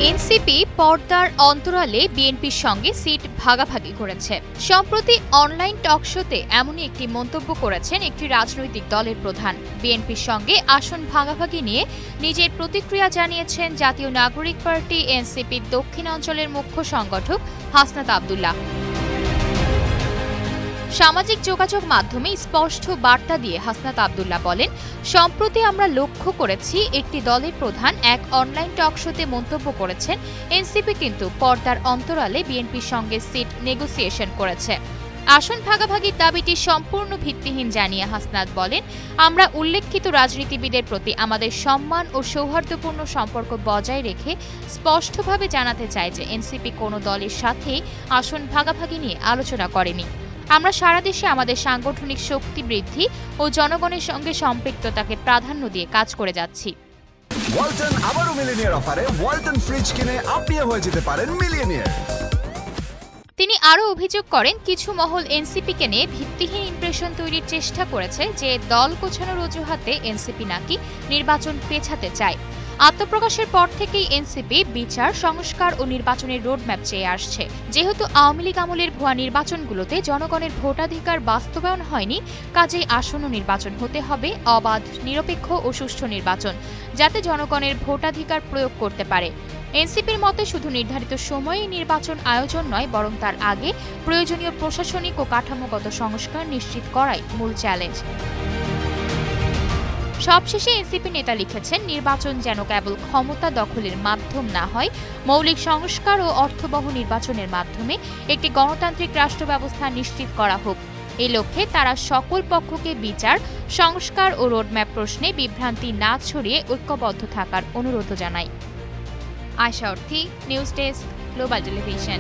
NCP পর্দার অন্তরালে বিএনপির সঙ্গে সিট ভাগাভাগি করেছে। সম্প্রতি অনলাইন টকশোতে এমনই একটি মন্তব্য করেছেন একটি রাজনৈতিক দলের প্রধান। বিএনপির সঙ্গে আসন ভাগাভাগি নিয়ে নিজের প্রতিক্রিয়া জানিয়েছেন জাতীয় নাগরিক পার্টি এনসিপির দক্ষিণাঞ্চলের মুখ্য সংগঠক হাসনাত আব্দুল্লাহ। সামাজিক যোগাযোগ মাধ্যমে স্পষ্ট বার্তা দিয়ে হাসনাত আব্দুল্লাহ বলেন, সম্প্রতি আমরা লক্ষ্য করেছি একটি দলের প্রধান এক অনলাইন টকশোতে মন্তব্য করেছেন এনসিপি কিন্তু পর্দার অন্তরালে বিএনপির সঙ্গে সিট নেগোসিয়েশন করেছে। আসন ভাগাভাগির দাবিটি সম্পূর্ণ ভিত্তিহীন জানিয়ে হাসনাত বলেন, আমরা উল্লেখিত রাজনীতিবিদের প্রতি আমাদের সম্মান ও সৌহার্দ্যপূর্ণ সম্পর্ক বজায় রেখে স্পষ্টভাবে জানাতে চাই যে এনসিপি কোনো দলের সাথেই আসন ভাগাভাগি নিয়ে আলোচনা করেনি। আমরা সারা দেশে আমাদের সাংগঠনিক শক্তি বৃদ্ধি ও জনগণের সঙ্গে সম্পৃক্ততাকে প্রাধান্য দিয়ে কাজ করে যাচ্ছি। ওয়ালটন আবারো মিলিয়নিয়ার অফারে ওয়ালটন ফ্রিজ কিনে আপনিও হয়ে যেতে পারেন মিলিয়নিয়ার। তিনি আরও অভিযোগ করেন, কিছু মহল এনসিপিকে নিয়ে ভিত্তিহীন ইমপ্রেশন তৈরির চেষ্টা করেছে যে দল গোছানোর অজুহাতে এনসিপি নাকি নির্বাচন পেছাতে চায়। আত্মপ্রকাশের পর থেকেই এনসিপি বিচার, সংস্কার ও নির্বাচনের রোডম্যাপ চেয়ে আসছে। যেহেতু আওয়ামী লীগ আমলের ভুয়া নির্বাচনগুলোতে জনগণের ভোটাধিকার বাস্তবায়ন হয়নি, কাজেই আসন্ন নির্বাচন হতে হবে অবাধ, নিরপেক্ষ ও সুষ্ঠু নির্বাচন, যাতে জনগণের ভোটাধিকার প্রয়োগ করতে পারে। এনসিপির মতে শুধু নির্ধারিত সময়ে নির্বাচন আয়োজন নয়, বরং তার আগে প্রয়োজনীয় প্রশাসনিক ও কাঠামোগত সংস্কার নিশ্চিত করাই মূল চ্যালেঞ্জ। সবশেষে এনসিপি নেতা লিখেছেন, নির্বাচন যেন কেবল ক্ষমতা দখলের মাধ্যম না হয়, মৌলিক সংস্কার ও অর্থবহ নির্বাচনের মাধ্যমে একটি গণতান্ত্রিক রাষ্ট্র ব্যবস্থা নিশ্চিত করা হোক। এই লক্ষ্যে তারা সকল পক্ষকে বিচার, সংস্কার ও রোডম্যাপ প্রশ্নে বিভ্রান্তি না ছড়িয়ে ঐক্যবদ্ধ থাকার অনুরোধ জানায়। আয়শা অর্থী, নিউজ ডেস্ক, গ্লোবাল টেলিভিশন।